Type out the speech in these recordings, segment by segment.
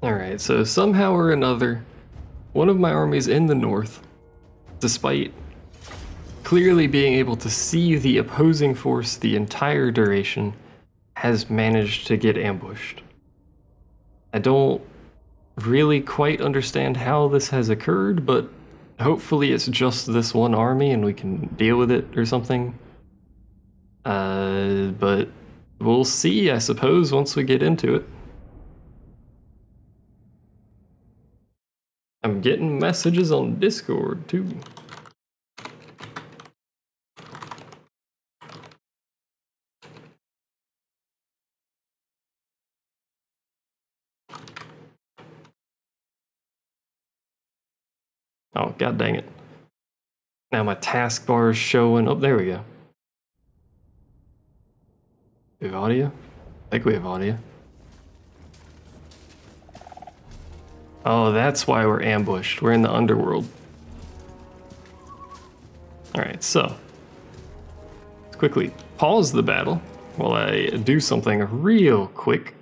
Alright, so somehow or another, one of my armies in the north, despite clearly being able to see the opposing force the entire duration, has managed to get ambushed. I don't really quite understand how this has occurred, but hopefully it's just this one army and we can deal with it or something. But we'll see, I suppose, once we get into it. I'm getting messages on Discord, too. Oh, god dang it. Now my taskbar is showing. Oh, there we go. We have audio? I think we have audio. Oh, that's why we're ambushed. We're in the underworld. Alright, so. Let's quickly pause the battle while I do something real quick.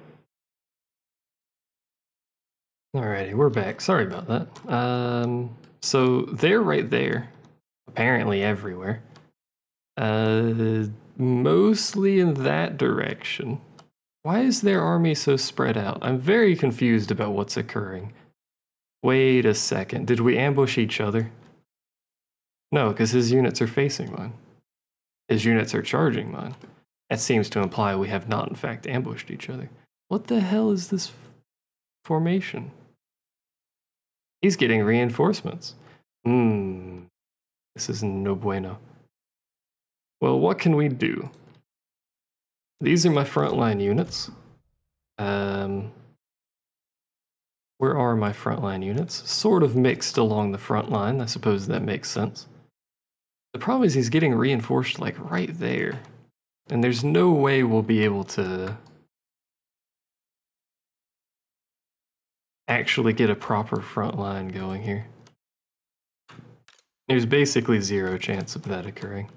Alrighty, we're back. Sorry about that. So they're right there. Apparently everywhere. Mostly in that direction. Why is their army so spread out? I'm very confused about what's occurring. Wait a second, did we ambush each other? No, because his units are facing mine. His units are charging mine. That seems to imply we have not in fact ambushed each other. What the hell is this formation? He's getting reinforcements. This is no bueno. Well, what can we do? These are my frontline units. Where are my frontline units? Sort of mixed along the front line. I suppose that makes sense. The problem is he's getting reinforced like right there. And there's no way we'll be able to actually get a proper front line going here. There's basically zero chance of that occurring.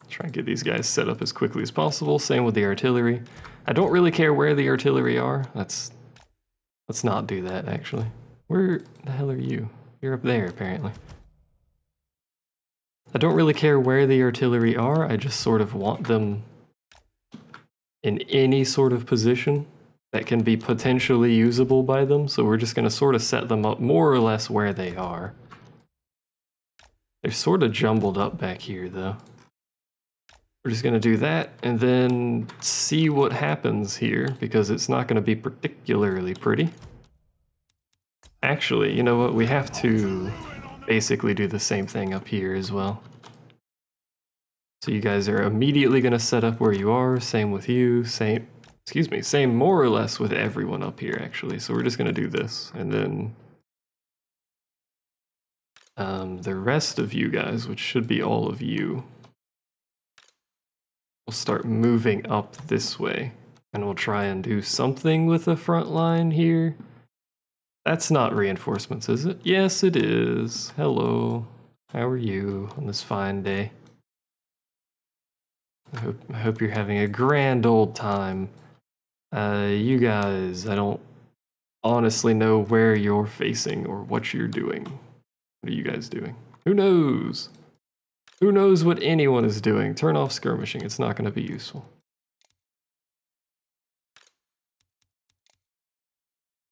Try and get these guys set up as quickly as possible. Same with the artillery. I don't really care where the artillery are. Let's not do that, actually. Where the hell are you? You're up there, apparently. I don't really care where the artillery are. I just sort of want them in any sort of position that can be potentially usable by them. So we're just going to sort of set them up more or less where they are. They're sort of jumbled up back here, though. We're just going to do that and then see what happens here, because it's not going to be particularly pretty. Actually, you know what? We have to basically do the same thing up here as well. So you guys are immediately going to set up where you are. Same with you. Same more or less with everyone up here, actually. So we're just going to do this. And then the rest of you guys, which should be all of you, we'll start moving up this way, and we'll try and do something with the front line here. That's not reinforcements, is it? Yes, it is. Hello. How are you on this fine day? I hope you're having a grand old time. You guys, I don't honestly know where you're facing or what you're doing. What are you guys doing? Who knows? Who knows what anyone is doing? Turn off skirmishing, it's not going to be useful.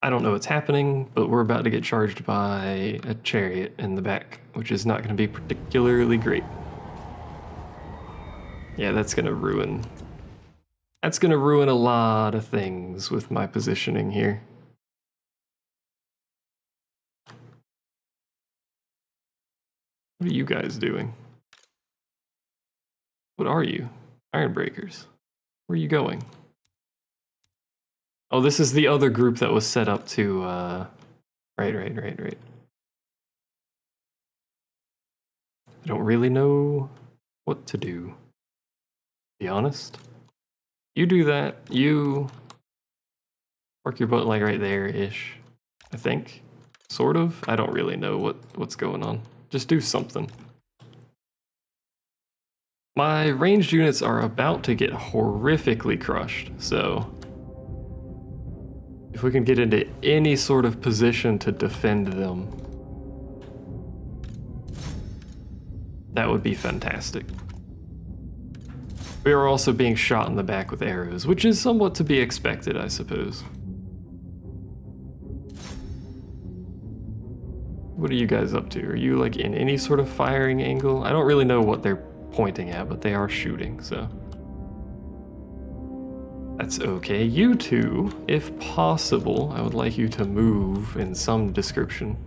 I don't know what's happening, but we're about to get charged by a chariot in the back, which is not going to be particularly great. Yeah, that's going to ruin a lot of things with my positioning here. What are you guys doing? What are you? Ironbreakers. Where are you going? Oh, this is the other group that was set up to, right. I don't really know what to do, to be honest. You do that, you park your boat like right there-ish, I think. Sort of. I don't really know what's going on. Just do something. My ranged units are about to get horrifically crushed, so if we can get into any sort of position to defend them, that would be fantastic. We are also being shot in the back with arrows, which is somewhat to be expected, I suppose. What are you guys up to? Are you like in any sort of firing angle? I don't really know what they're pointing at, but they are shooting, so that's okay. You two, if possible, I would like you to move in some description.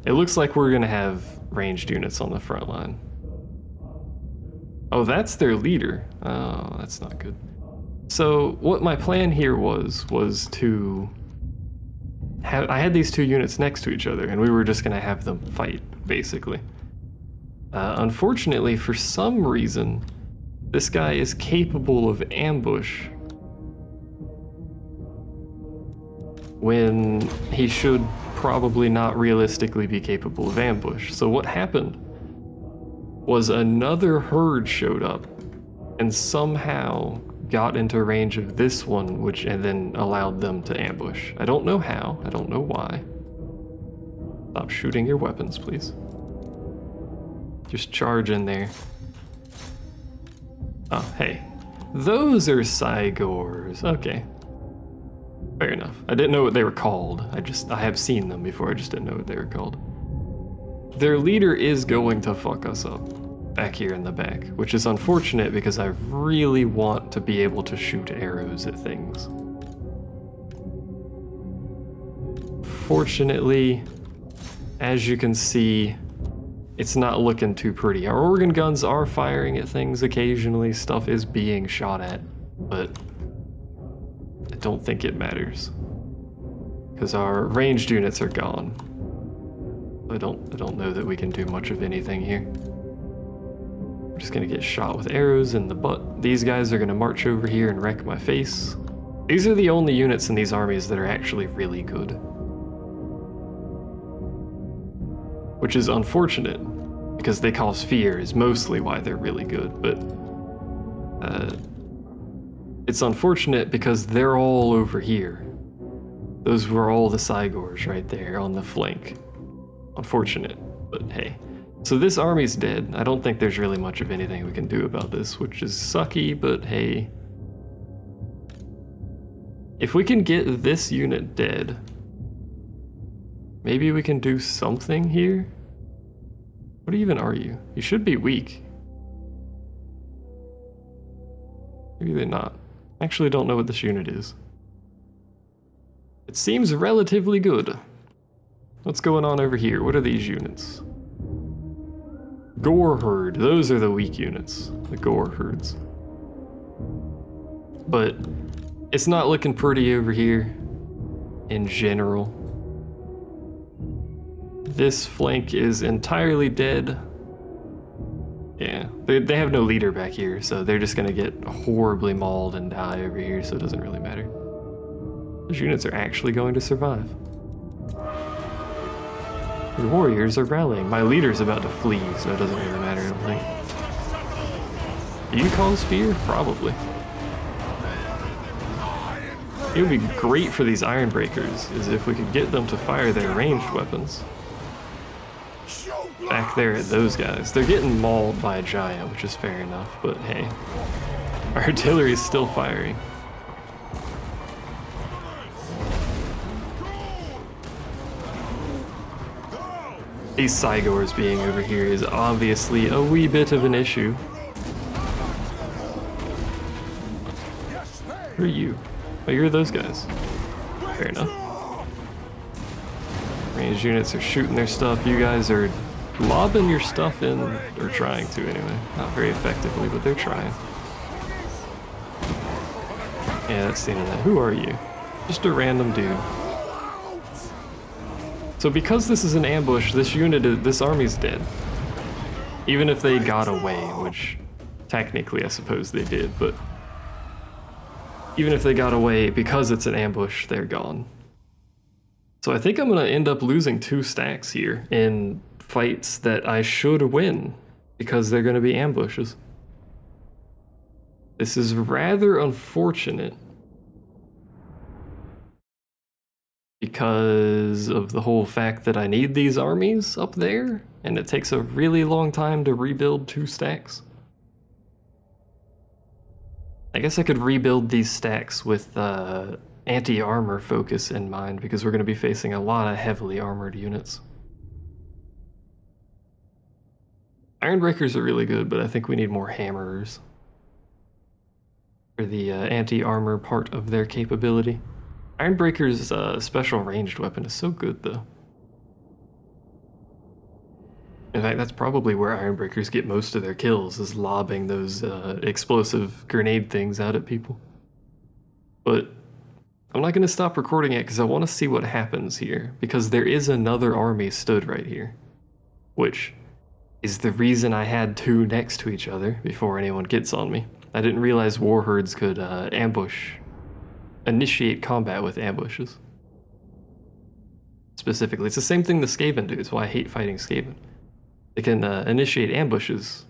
It looks like we're gonna have ranged units on the front line. Oh, that's their leader. Oh, that's not good. So what my plan here was to have, I had these two units next to each other and we were just gonna have them fight, basically. Unfortunately, for some reason, this guy is capable of ambush when he should probably not realistically be capable of ambush. So what happened was another herd showed up and somehow got into range of this one, and then allowed them to ambush. I don't know how, I don't know why. Stop shooting your weapons, please. Just charge in there. Oh, hey. Those are Cygors. Okay. Fair enough. I didn't know what they were called. I have seen them before, I just didn't know what they were called. Their leader is going to fuck us up back here in the back, which is unfortunate because I really want to be able to shoot arrows at things. Fortunately, as you can see, it's not looking too pretty. Our organ guns are firing at things occasionally, stuff is being shot at, but I don't think it matters because our ranged units are gone. I don't know that we can do much of anything here. We're just gonna get shot with arrows in the butt. These guys are gonna march over here and wreck my face. These are the only units in these armies that are actually really good, which is unfortunate because they cause fear is mostly why they're really good, but it's unfortunate because they're all over here. Those were all the Cygors right there on the flank. Unfortunate, but hey. So this army's dead. I don't think there's really much of anything we can do about this, which is sucky, but hey. If we can get this unit dead, maybe we can do something here? What even are you? You should be weak. Maybe they're not. I actually don't know what this unit is. It seems relatively good. What's going on over here? What are these units? Gore herd. Those are the weak units. The gore herds. But it's not looking pretty over here in general. This flank is entirely dead. Yeah, they have no leader back here, so they're just gonna get horribly mauled and die over here, so it doesn't really matter. Those units are actually going to survive. The warriors are rallying. My leader's about to flee, so it doesn't really matter, I don't think. Do you cause fear? Probably. It would be great for these iron breakers is if we could get them to fire their ranged weapons. Back there at those guys. They're getting mauled by a giant, which is fair enough, but hey. Our artillery's still firing. These Cygors being over here is obviously a wee bit of an issue. Who are you? Oh, you're those guys. Fair enough. Ranged units are shooting their stuff. You guys are lobbing your stuff in, or trying to anyway. Not very effectively, but they're trying. Yeah, that's the end of that. Who are you? Just a random dude. So because this is an ambush, this army's dead. Even if they got away, which technically I suppose they did, but even if they got away, because it's an ambush, they're gone. So I think I'm gonna end up losing 2 stacks here in fights that I should win. because they're going to be ambushes. This is rather unfortunate because of the whole fact that I need these armies up there, and it takes a really long time to rebuild 2 stacks. I guess I could rebuild these stacks with anti-armor focus in mind, because we're going to be facing a lot of heavily armored units. Ironbreakers are really good, but I think we need more hammerers for the anti-armor part of their capability. Ironbreaker's special ranged weapon is so good, though. In fact, that's probably where Ironbreakers get most of their kills, is lobbing those explosive grenade things out at people. But I'm not going to stop recording it because I want to see what happens here, because there is another army stood right here, which is the reason I had 2 next to each other before anyone gets on me. I didn't realize warherds could initiate combat with ambushes. Specifically, it's the same thing the Skaven do. It's why I hate fighting Skaven. They can initiate ambushes,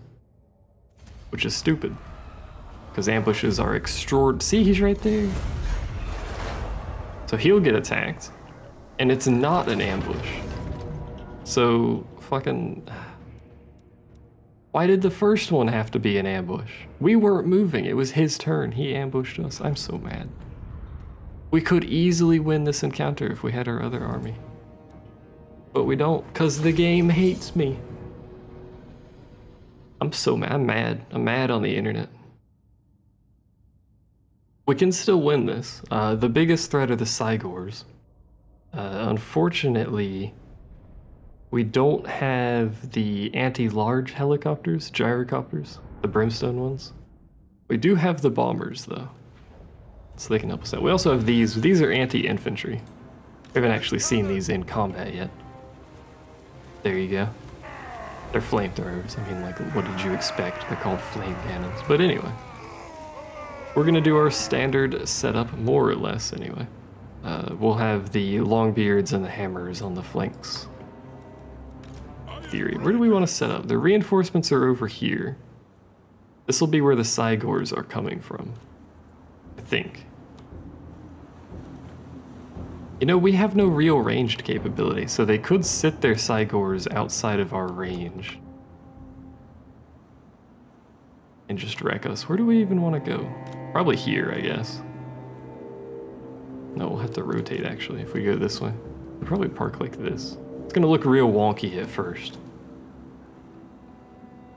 which is stupid, because ambushes are See, he's right there. So he'll get attacked, and it's not an ambush. So fucking... Why did the first one have to be an ambush? We weren't moving, it was his turn, he ambushed us. I'm so mad. We could easily win this encounter if we had our other army. But we don't, because the game hates me. I'm so mad, I'm mad on the internet. We can still win this. The biggest threat are the Cygors. Unfortunately, we don't have the anti-large helicopters, gyrocopters, the brimstone ones. We do have the bombers, though, so they can help us out. We also have these. These are anti-infantry. We haven't actually seen these in combat yet. There you go. They're flamethrowers. I mean, like, what did you expect? They're called flame cannons. But anyway, we're gonna do our standard setup, more or less, anyway. We'll have the longbeards and the hammers on the flanks. Theory. Where do we want to set up? The reinforcements are over here. This will be where the Cygors are coming from, I think. You know, we have no real ranged capability, so they could sit their Cygors outside of our range and just wreck us. Where do we even want to go? Probably here, I guess. No, we'll have to rotate, actually, if we go this way. We'll probably park like this. It's going to look real wonky at first,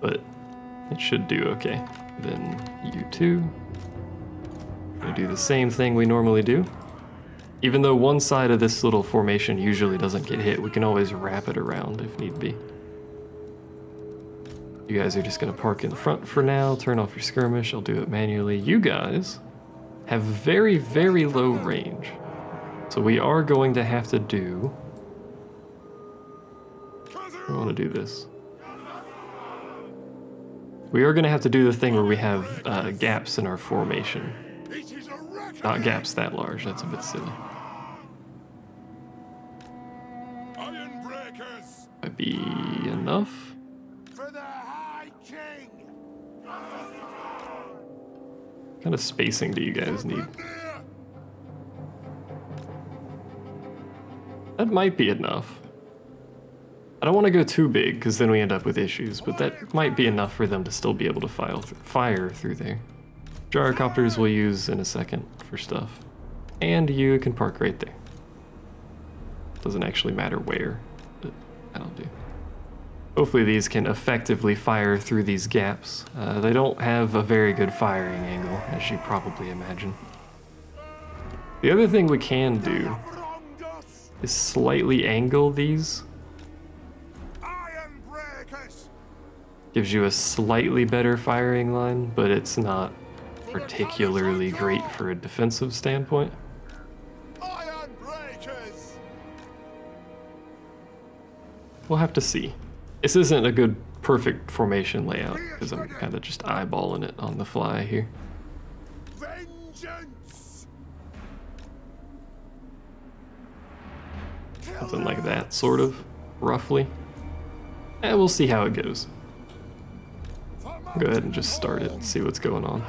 but it should do okay. Then you two. We do the same thing we normally do. Even though one side of this little formation usually doesn't get hit, we can always wrap it around if need be. You guys are just going to park in the front for now, turn off your skirmish, I'll do it manually. You guys have very, very low range, so we are going to have to do... We want to do this. We are going to have to do the thing where we have gaps in our formation. Not gaps that large, that's a bit silly. Might be enough. What kind of spacing do you guys need? That might be enough. I don't want to go too big, because then we end up with issues, but that might be enough for them to still be able to fire through there. Gyrocopters we'll use in a second for stuff. And you can park right there. Doesn't actually matter where, but that'll do. Hopefully these can effectively fire through these gaps. They don't have a very good firing angle, as you probably imagine. The other thing we can do is slightly angle these. Gives you a slightly better firing line, but it's not particularly great for a defensive standpoint. We'll have to see. This isn't a good, perfect formation layout, because I'm kind of just eyeballing it on the fly here. Something like that, sort of, roughly. And we'll see how it goes. Go ahead and just start it and see what's going on.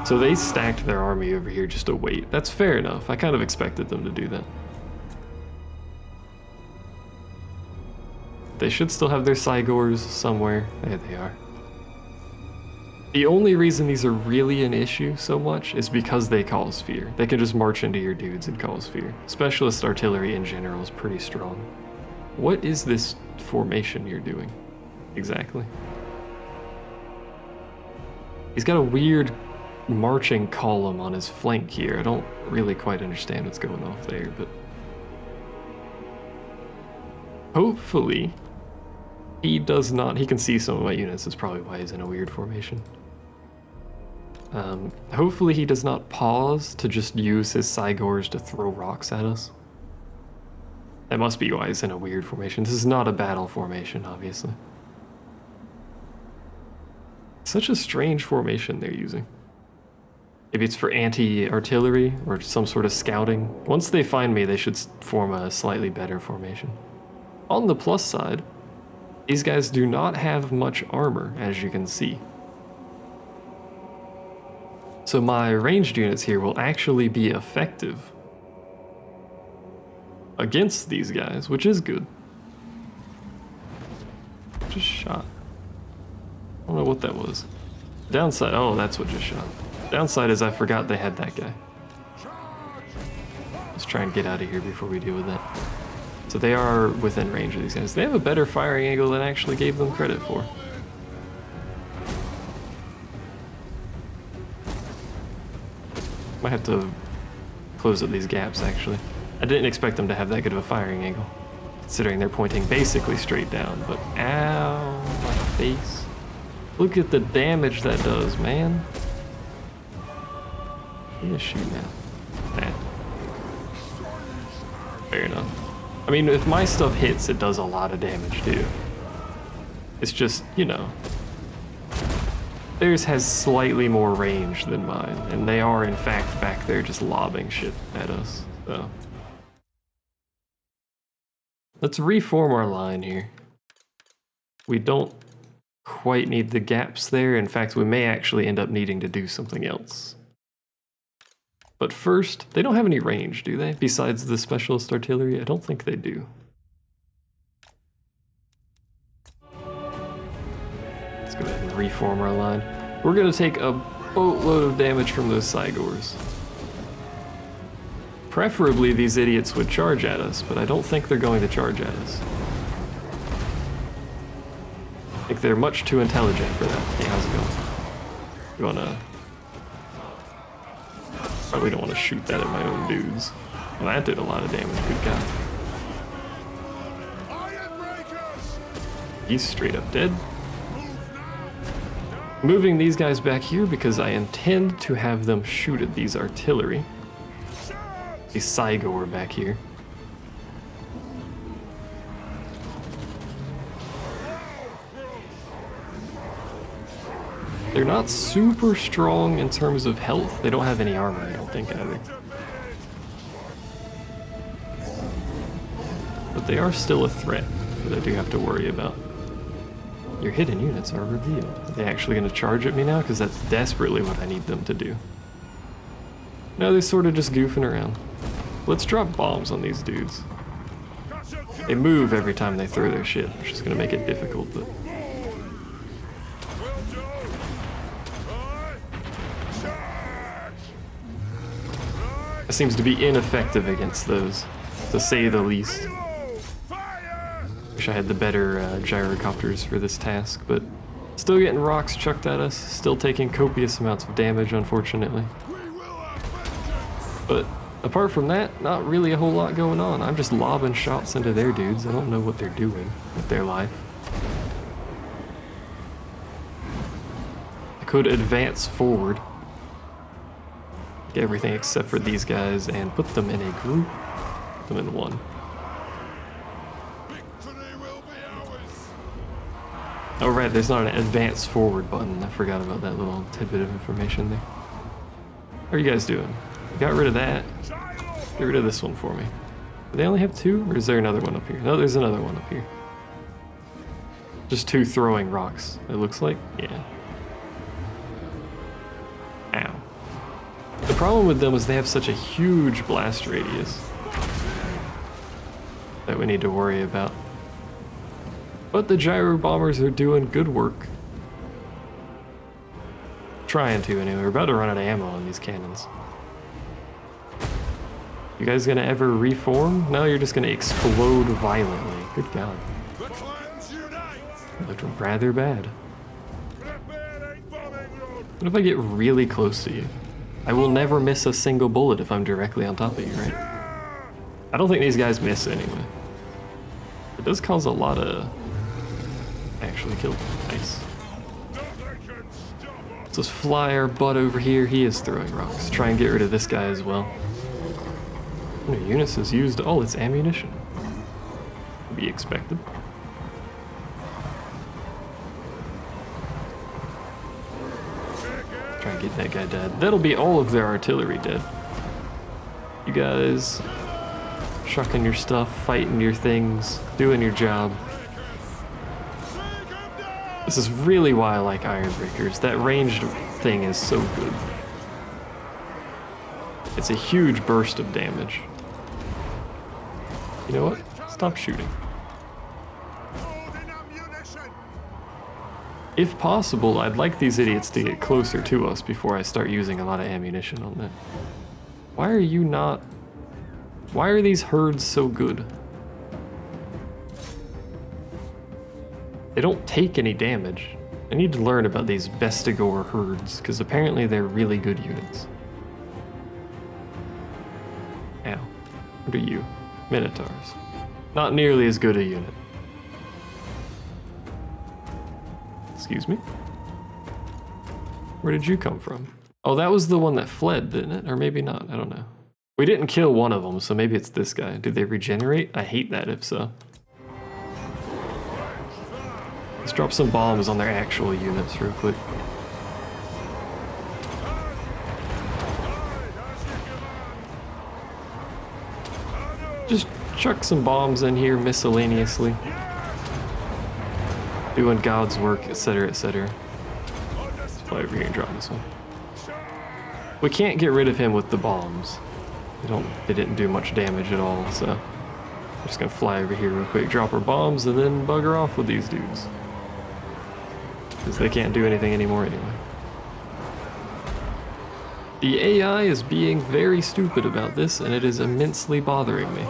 So they stacked their army over here just to wait. That's fair enough. I kind of expected them to do that. They should still have their Cygors somewhere. There they are. The only reason these are really an issue so much is because they cause fear. They can just march into your dudes and cause fear. Specialist artillery in general is pretty strong. What is this formation you're doing exactly? He's got a weird marching column on his flank here. I don't really quite understand what's going off there, but hopefully he does not. He can see some of my units. That's probably why he's in a weird formation. Hopefully he does not pause to just use his Cygors to throw rocks at us. That must be why he's in a weird formation. This is not a battle formation, obviously. Such a strange formation they're using. Maybe it's for anti-artillery or some sort of scouting. Once they find me, they should form a slightly better formation. On the plus side, these guys do not have much armor, as you can see. So my ranged units here will actually be effective against these guys, which is good. Just shot. I don't know what that was. Downside, oh, that's what just shot. Downside is I forgot they had that guy. Let's try and get out of here before we deal with that. So they are within range of these guys. They have a better firing angle than I actually gave them credit for. Might have to close up these gaps, actually. I didn't expect them to have that good of a firing angle, considering they're pointing basically straight down, but ow, my face. Look at the damage that does, man. Yeah, shoot now. Nah. Fair enough. I mean, if my stuff hits, it does a lot of damage too. It's just, you know, theirs has slightly more range than mine, and they are in fact back there just lobbing shit at us, so. Let's reform our line here. We don't quite need the gaps there. In fact, we may actually end up needing to do something else. But first, they don't have any range, do they? Besides the specialist artillery? I don't think they do. Let's go ahead and reform our line. We're gonna take a boatload of damage from those Cygors. Preferably these idiots would charge at us, but I don't think they're going to charge at us. I think they're much too intelligent for that. Hey, how's it going? You wanna... Probably don't want to shoot that at my own dudes. Well, that did a lot of damage, good God. He's straight up dead. Moving these guys back here because I intend to have them shoot at these artillery. These Cygor back here. They're not super strong in terms of health. They don't have any armor, I don't think, either. But they are still a threat that I do have to worry about. Your hidden units are revealed. Are they actually going to charge at me now? Because that's desperately what I need them to do. No, they're sort of just goofing around. Let's drop bombs on these dudes. They move every time they throw their shit, which is going to make it difficult, but... It seems to be ineffective against those, to say the least. Wish I had the better gyrocopters for this task, but still getting rocks chucked at us, still taking copious amounts of damage, unfortunately. But apart from that, not really a whole lot going on. I'm just lobbing shots into their dudes. I don't know what they're doing with their life. I could advance forward. Get everything except for these guys and put them in a group. Put them in one. Oh right, there's not an advance forward button. I forgot about that little tidbit of information there. How are you guys doing? Got rid of that. Get rid of this one for me. Do they only have two, or is there another one up here? No, there's another one up here. Just two throwing rocks, it looks like. Yeah. Ow. The problem with them is they have such a huge blast radius that we need to worry about. But the gyro bombers are doing good work. Trying to, anyway. We're about to run out of ammo on these cannons. You guys gonna ever reform? No, you're just gonna explode violently. Good God. That looked rather bad. What if I get really close to you? I will never miss a single bullet if I'm directly on top of you, right? I don't think these guys miss anyway. It does cause a lot of... Actually killed him. Nice. Let's just fly our butt over here. He is throwing rocks. Try and get rid of this guy as well. Eunice has used all its ammunition. To be expected. Try and get that guy dead. That'll be all of their artillery dead. You guys trucking your stuff, fighting your things, doing your job. This is really why I like Ironbreakers. That ranged thing is so good. It's a huge burst of damage. You know what? Stop shooting. If possible, I'd like these idiots to get closer to us before I start using a lot of ammunition on them. Why are you not... Why are these herds so good? They don't take any damage. I need to learn about these Bestigor herds, because apparently they're really good units. Ow. What are you? Minotaurs. Not nearly as good a unit. Excuse me? Where did you come from? Oh, that was the one that fled, didn't it? Or maybe not, I don't know. We didn't kill one of them, so maybe it's this guy. Did they regenerate? I hate that if so. Let's drop some bombs on their actual units real quick. Just chuck some bombs in here miscellaneously. Doing God's work, etc., etc. Let's fly over here and drop this one. We can't get rid of him with the bombs. They didn't do much damage at all, so I'm just gonna fly over here real quick, drop our bombs, and then bugger off with these dudes. Because they can't do anything anymore anyway. The AI is being very stupid about this, and it is immensely bothering me.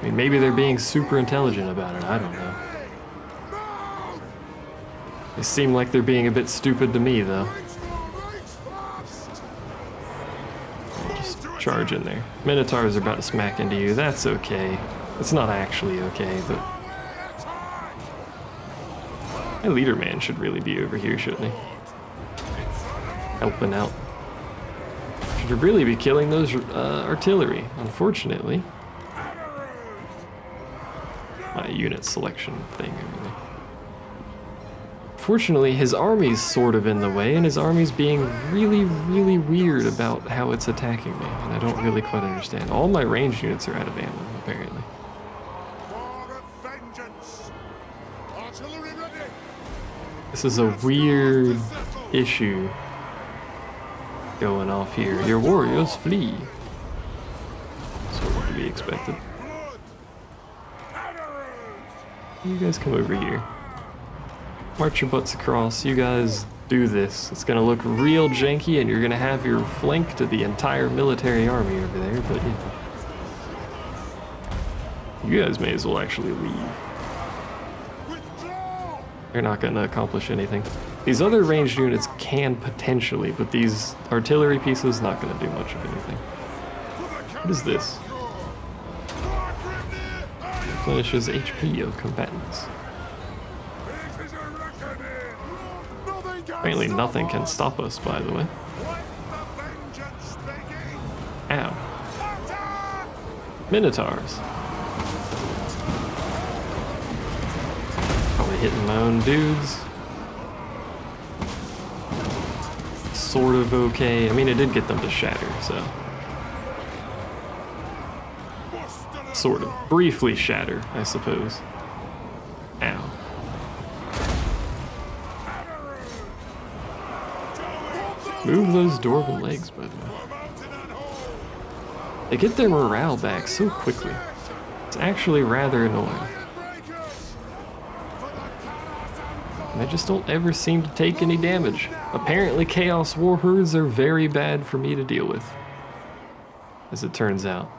I mean, maybe they're being super intelligent about it, I don't know. They seem like they're being a bit stupid to me, though. Just charge in there. Minotaurs are about to smack into you, that's okay. It's not actually okay, but... My leader man should really be over here, shouldn't he? Helping out. Should really be killing those artillery, unfortunately. My unit selection thing over there. Fortunately, his army's sort of in the way, and his army's being really, really weird about how it's attacking me, and I don't really quite understand. All my ranged units are out of ammo, apparently. This is a weird issue going off here. Your warriors flee. Sort of to be expected. You guys come over here. March your butts across. You guys do this. It's gonna look real janky and you're gonna have your flank to the entire military army over there, but yeah. You guys may as well actually leave. They're not gonna accomplish anything. These other ranged units can potentially, but these artillery pieces not gonna do much of anything. What is this? Replenishes HP of combatants. Apparently nothing can stop us, by the way. Ow. Minotaurs. Probably hitting my own dudes. Sort of okay. I mean, it did get them to shatter, so. Sort of. Briefly shatter, I suppose. Ow. Move those dwarven legs, by the way. They get their morale back so quickly. It's actually rather annoying. And they just don't ever seem to take any damage. Apparently Chaos War Herds are very bad for me to deal with. As it turns out.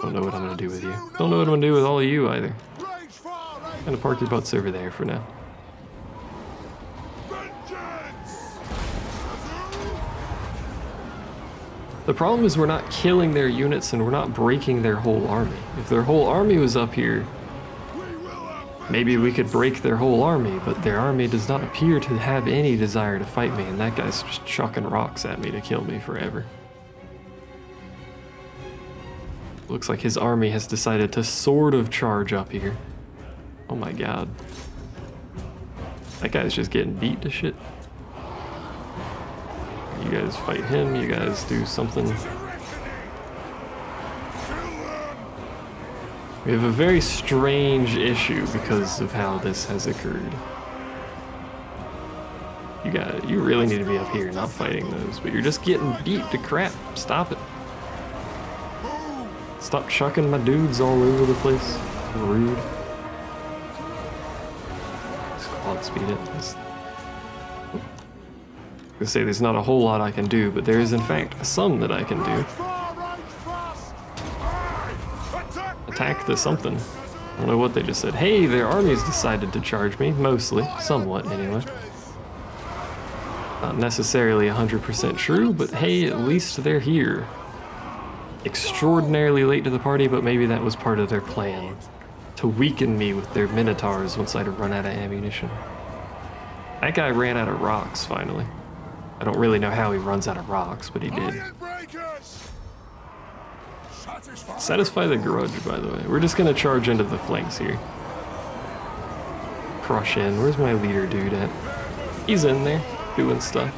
Don't know what I'm gonna do with you. Don't know what I'm gonna do with all of you either. I'm gonna park your butts over there for now. The problem is we're not killing their units and we're not breaking their whole army. If their whole army was up here, maybe we could break their whole army, but their army does not appear to have any desire to fight me, and that guy's just chucking rocks at me to kill me forever. Looks like his army has decided to sort of charge up here. Oh my god. That guy's just getting beat to shit. You guys fight him, you guys do something. We have a very strange issue because of how this has occurred. You really need to be up here, not fighting those, but you're just getting beat to crap. Stop it. Stop chucking my dudes all over the place. Rude. Squad speed it. I say there's not a whole lot I can do, but there is in fact some that I can do. Attack the something. I don't know what they just said. Hey, their armies decided to charge me, mostly, somewhat anyway. Not necessarily 100% true, but hey, at least they're here. Extraordinarily late to the party, but maybe that was part of their plan. To weaken me with their minotaurs once I'd run out of ammunition. That guy ran out of rocks, finally. I don't really know how he runs out of rocks, but he did. Satisfy the grudge, by the way. We're just gonna charge into the flanks here. Crush in. Where's my leader dude at? He's in there, doing stuff.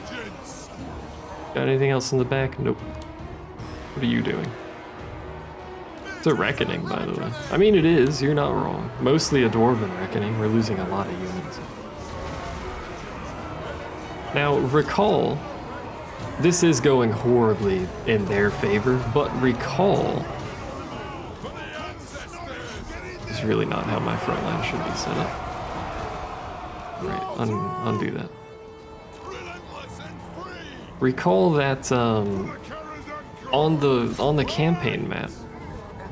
Got anything else in the back? Nope. What are you doing? It's a reckoning, by the way. I mean, it is. You're not wrong. Mostly a dwarven reckoning. We're losing a lot of units. Now, recall, this is going horribly in their favor, but recall is really not how my front line should be set up. Right, undo that. Recall that on the campaign map,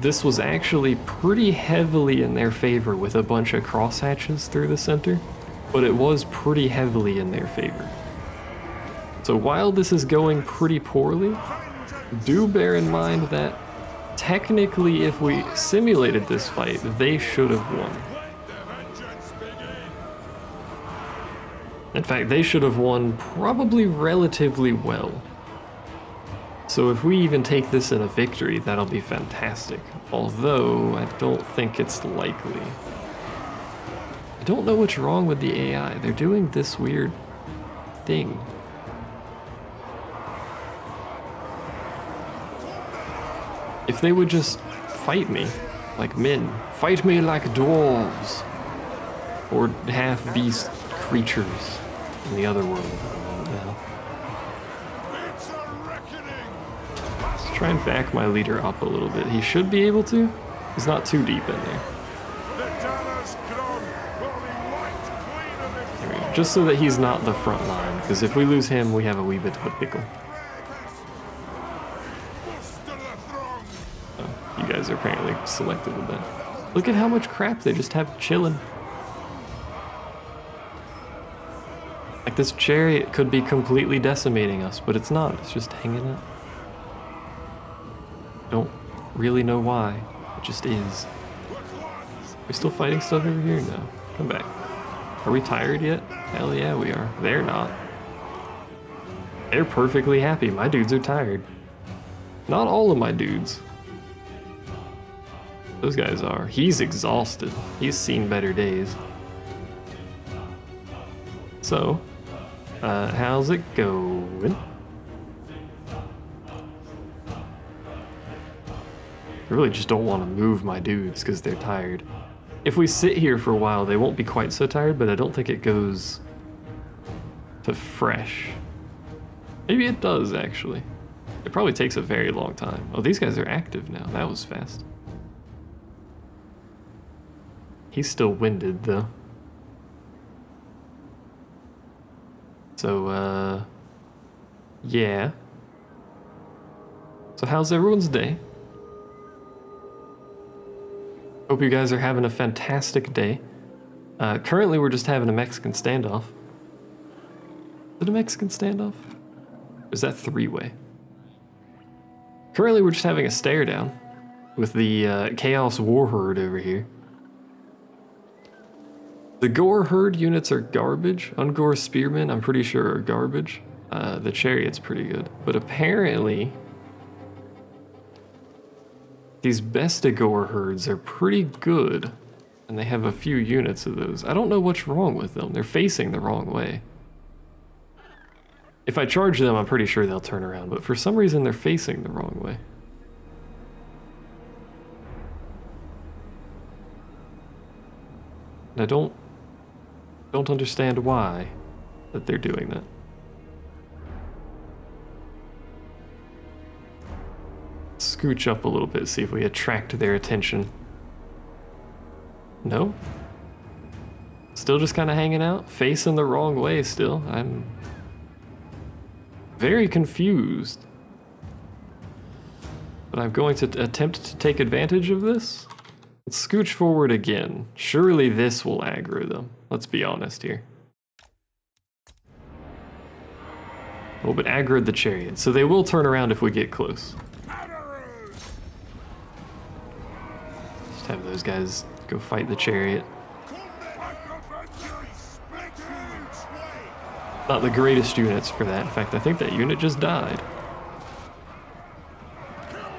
this was actually pretty heavily in their favor with a bunch of crosshatches through the center, but it was pretty heavily in their favor. So while this is going pretty poorly, do bear in mind that technically if we simulated this fight, they should have won. In fact, they should have won probably relatively well. So if we even take this in a victory, that'll be fantastic. Although, I don't think it's likely. I don't know what's wrong with the AI. They're doing this weird thing. If they would just fight me like men, fight me like dwarves, or half-beast creatures in the other world. Let's try and back my leader up a little bit. He should be able to. He's not too deep in there. There we go. Just so that he's not the front line, because if we lose him, we have a wee bit of a pickle. You guys are apparently selected with that. Look at how much crap they just have chilling. Like this chariot could be completely decimating us, but it's not. It's just hanging out. Don't really know why. It just is. Are we still fighting stuff over here? No. Come back. Are we tired yet? Hell yeah, we are. They're not. They're perfectly happy. My dudes are tired. Not all of my dudes. Those guys are. He's exhausted. He's seen better days. So, how's it going? I really just don't want to move my dudes because they're tired. If we sit here for a while, they won't be quite so tired, but I don't think it goes to fresh. Maybe it does, actually. It probably takes a very long time. Oh, these guys are active now. That was fast. He's still winded, though. So, yeah. So how's everyone's day? Hope you guys are having a fantastic day. Currently, we're just having a Mexican standoff. Is it a Mexican standoff? Or is that three-way? Currently, we're just having a stare down with the Chaos War Herd over here. The Gore Herd units are garbage. Ungore Spearmen, I'm pretty sure, are garbage. The Chariot's pretty good. But apparently, these Bestigore herds are pretty good. And they have a few units of those. I don't know what's wrong with them. They're facing the wrong way. If I charge them, I'm pretty sure they'll turn around. But for some reason, they're facing the wrong way. And I don't understand why that they're doing that. Scooch up a little bit, see if we attract their attention. No? Still just kind of hanging out? Facing the wrong way still. I'm very confused. But I'm going to attempt to take advantage of this. Let's scooch forward again. Surely this will aggro them. Let's be honest here. Oh, but aggroed the Chariot, so they will turn around if we get close. Just have those guys go fight the Chariot. Not the greatest units for that. In fact, I think that unit just died.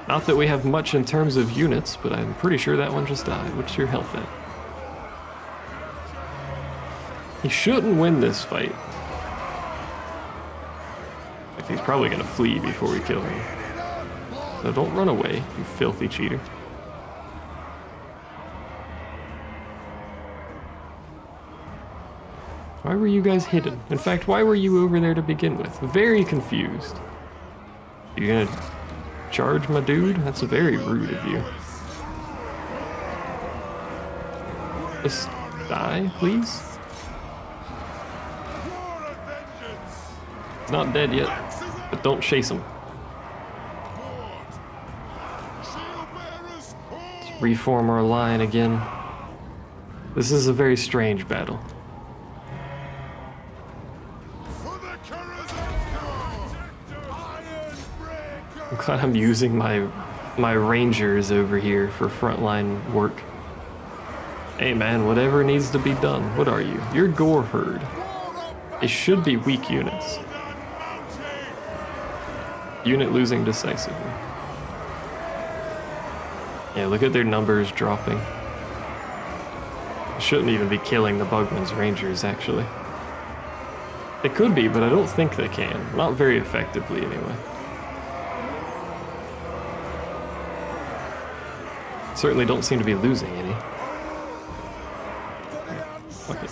Not that we have much in terms of units, but I'm pretty sure that one just died. What's your health at? He shouldn't win this fight. Like, he's probably gonna flee before we kill him. No, don't run away, you filthy cheater. Why were you guys hidden? In fact, why were you over there to begin with? Very confused. You're gonna charge my dude? That's very rude of you. Just die, please? He's not dead yet, but don't chase him. Let's reform our line again. This is a very strange battle. I'm glad I'm using my rangers over here for frontline work. Hey man, whatever needs to be done. What are you? You're Gore Herd. It should be weak units. Unit losing decisively. Yeah, look at their numbers dropping. Shouldn't even be killing the Bugman's Rangers, actually. They could be, but I don't think they can. Not very effectively, anyway. Certainly don't seem to be losing any. Fuck it.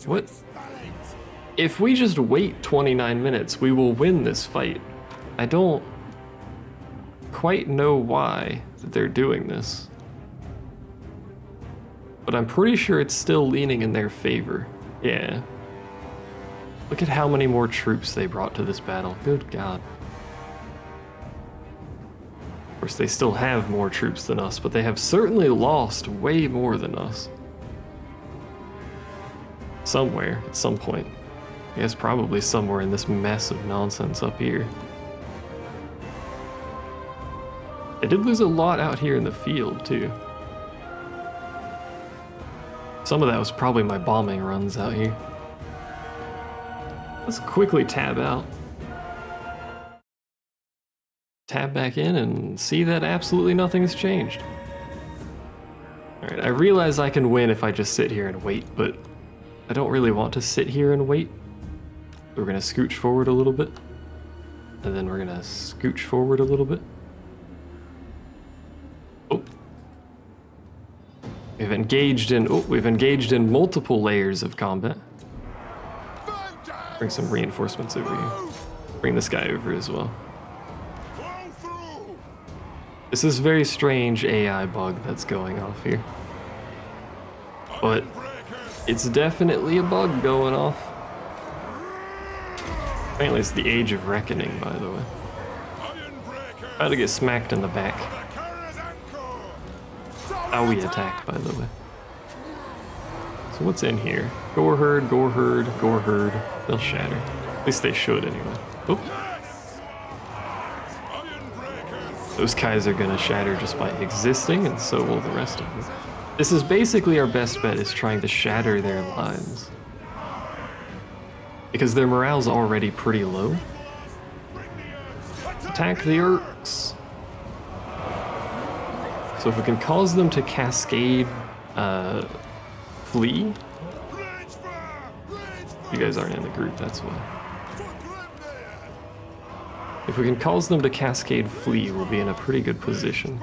What? If we just wait 29 minutes, we will win this fight. I don't quite know why that they're doing this. But I'm pretty sure it's still leaning in their favor. Yeah. Look at how many more troops they brought to this battle. Good God. Of course, they still have more troops than us, but they have certainly lost way more than us. Somewhere, at some point. I guess probably somewhere in this mess of nonsense up here. They did lose a lot out here in the field, too. Some of that was probably my bombing runs out here. Let's quickly tab out. Tab back in and see that absolutely nothing has changed. Alright, I realize I can win if I just sit here and wait, but I don't really want to sit here and wait. We're gonna scooch forward a little bit. And then we're gonna scooch forward a little bit. We've engaged in multiple layers of combat. Bring some reinforcements over here. Bring this guy over as well. This is very strange AI bug that's going off here. But it's definitely a bug going off. Apparently it's the Age of Reckoning, by the way. About to get smacked in the back. How we attacked, by the way. So what's in here? Gore herd, gore herd, gore herd. They'll shatter. At least they should anyway. Oop. Those guys are gonna shatter just by existing, and so will the rest of them. This is basically our best bet, is trying to shatter their lines. Because their morale's already pretty low. Attack the orcs. So if we can cause them to cascade, flee. You guys aren't in the group, that's why. If we can cause them to cascade flee, we'll be in a pretty good position.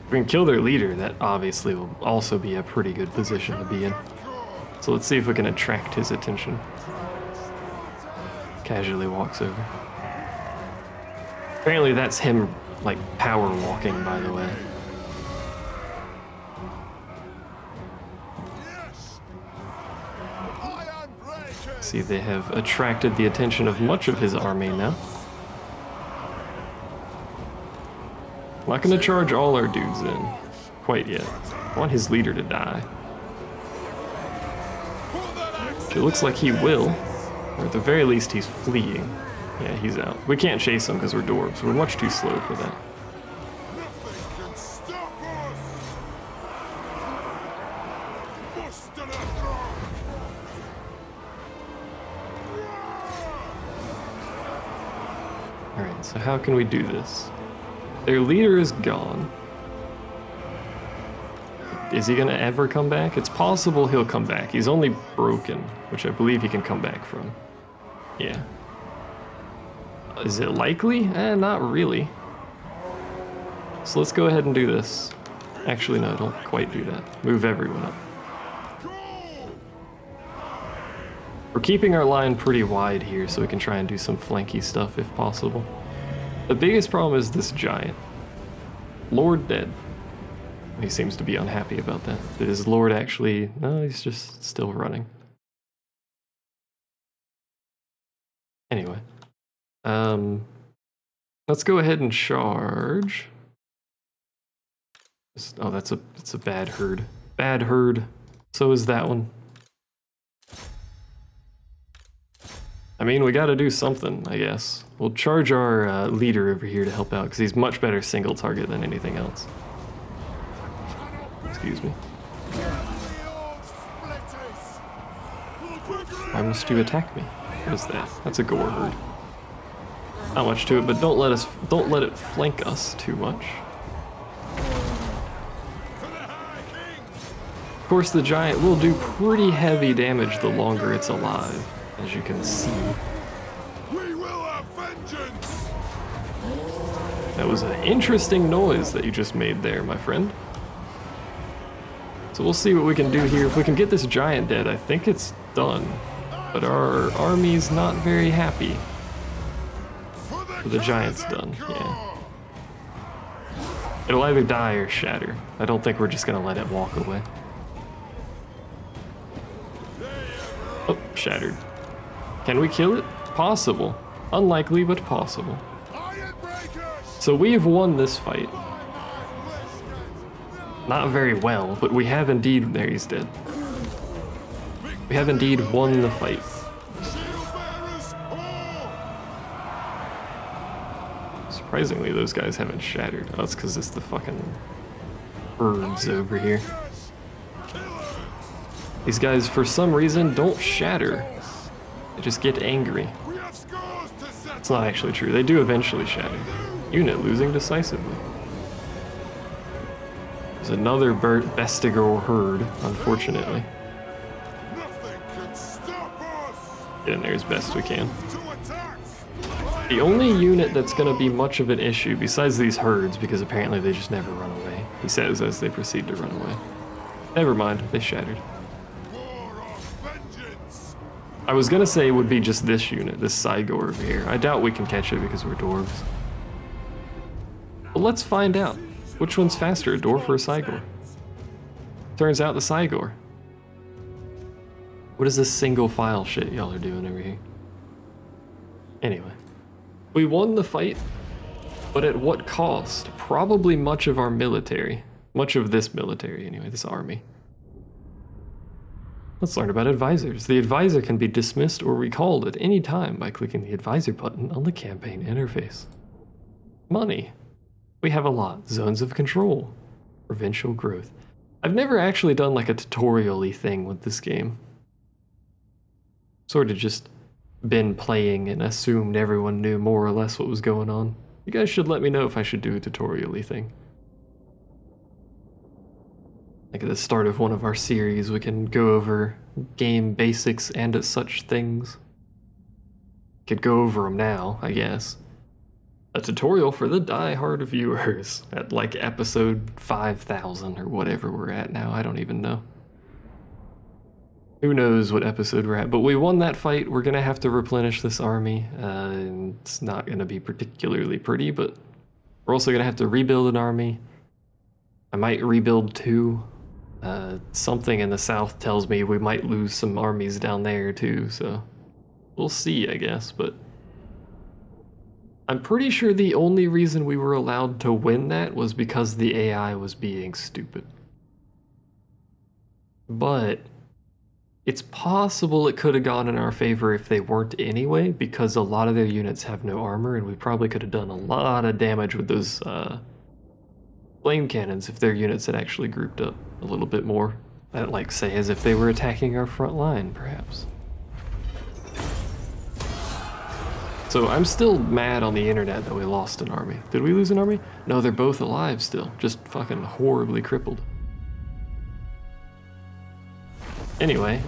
If we can kill their leader, that obviously will also be a pretty good position to be in. So let's see if we can attract his attention. Casually walks over. Apparently that's him, like, power walking, by the way. See, they have attracted the attention of much of his army now. Not gonna charge all our dudes in quite yet. I want his leader to die. It looks like he will, or at the very least he's fleeing. Yeah, he's out. We can't chase him because we're dwarves. We're much too slow for that. Alright, so how can we do this? Their leader is gone. Is he gonna ever come back? It's possible he'll come back. He's only broken, which I believe he can come back from. Yeah. Is it likely? Not really. So let's go ahead and do this. Actually, no, don't quite do that. Move everyone up. We're keeping our line pretty wide here so we can try and do some flanky stuff if possible. The biggest problem is this giant. Lord dead. He seems to be unhappy about that. Did his lord actually... No, he's just still running. Anyway. Let's go ahead and charge. Oh, that's a bad herd. Bad herd. So is that one. I mean, we gotta do something, I guess. We'll charge our leader over here to help out, because he's much better single target than anything else. Excuse me. Why must you attack me? What is that? That's a gore herd. Not much to it, but don't let it flank us too much. Of course, the giant will do pretty heavy damage the longer it's alive, as you can see. That was an interesting noise that you just made there, my friend. So we'll see what we can do here. If we can get this giant dead, I think it's done. But our army's not very happy. So the giant's done, yeah. It'll either die or shatter. I don't think we're just gonna let it walk away. Oh, shattered. Can we kill it? Possible. Unlikely, but possible. So we have won this fight. Not very well, but we have indeed... There, he's dead. We have indeed won the fight. Surprisingly, those guys haven't shattered. Oh, it's because it's the fucking birds over here. These guys, for some reason, don't shatter. They just get angry. It's not actually true. They do eventually shatter. Unit losing decisively. There's another Bestigar herd, unfortunately. Get in there as best we can. The only unit that's going to be much of an issue, besides these herds, because apparently they just never run away, he says as they proceed to run away. Never mind, they shattered. I was gonna say it would be just this unit, this Cygor over here. I doubt we can catch it because we're dwarves. But let's find out. Which one's faster, a dwarf or a Cygor? Turns out the Cygor. What is this single file shit y'all are doing over here? Anyway. We won the fight, but at what cost? Probably much of our military. Much of this military, anyway, this army. Let's learn about advisors. The advisor can be dismissed or recalled at any time by clicking the advisor button on the campaign interface. Money. We have a lot. Zones of control. Provincial growth. I've never actually done like a tutorial-y thing with this game. Sort of just been playing and assumed everyone knew more or less what was going on. You guys should let me know if I should do a tutorial-y thing. Like at the start of one of our series, we can go over game basics and such things. Could go over them now, I guess. A tutorial for the die-hard viewers at like episode 5,000 or whatever we're at now. I don't even know. Who knows what episode we're at, but we won that fight. We're gonna have to replenish this army. And it's not gonna be particularly pretty, but we're also gonna have to rebuild an army. I might rebuild 2. Something in the south tells me we might lose some armies down there too, so we'll see, I guess, but I'm pretty sure the only reason we were allowed to win that was because the AI was being stupid. But it's possible it could have gone in our favor if they weren't anyway, because a lot of their units have no armor, and we probably could have done a lot of damage with those flame cannons if their units had actually grouped up a little bit more. Like, say, as if they were attacking our front line, perhaps. So I'm still mad on the internet that we lost an army. Did we lose an army? No, they're both alive still, just fucking horribly crippled. Anyway,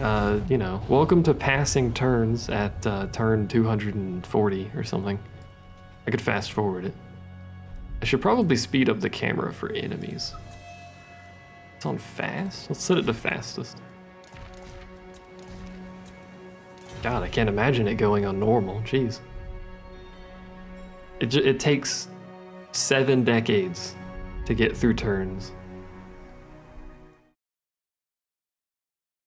you know, welcome to passing turns at turn 240 or something. I could fast forward it. I should probably speed up the camera for enemies. It's on fast? Let's set it to fastest. God, I can't imagine it going on normal, jeez. It takes 7 decades to get through turns.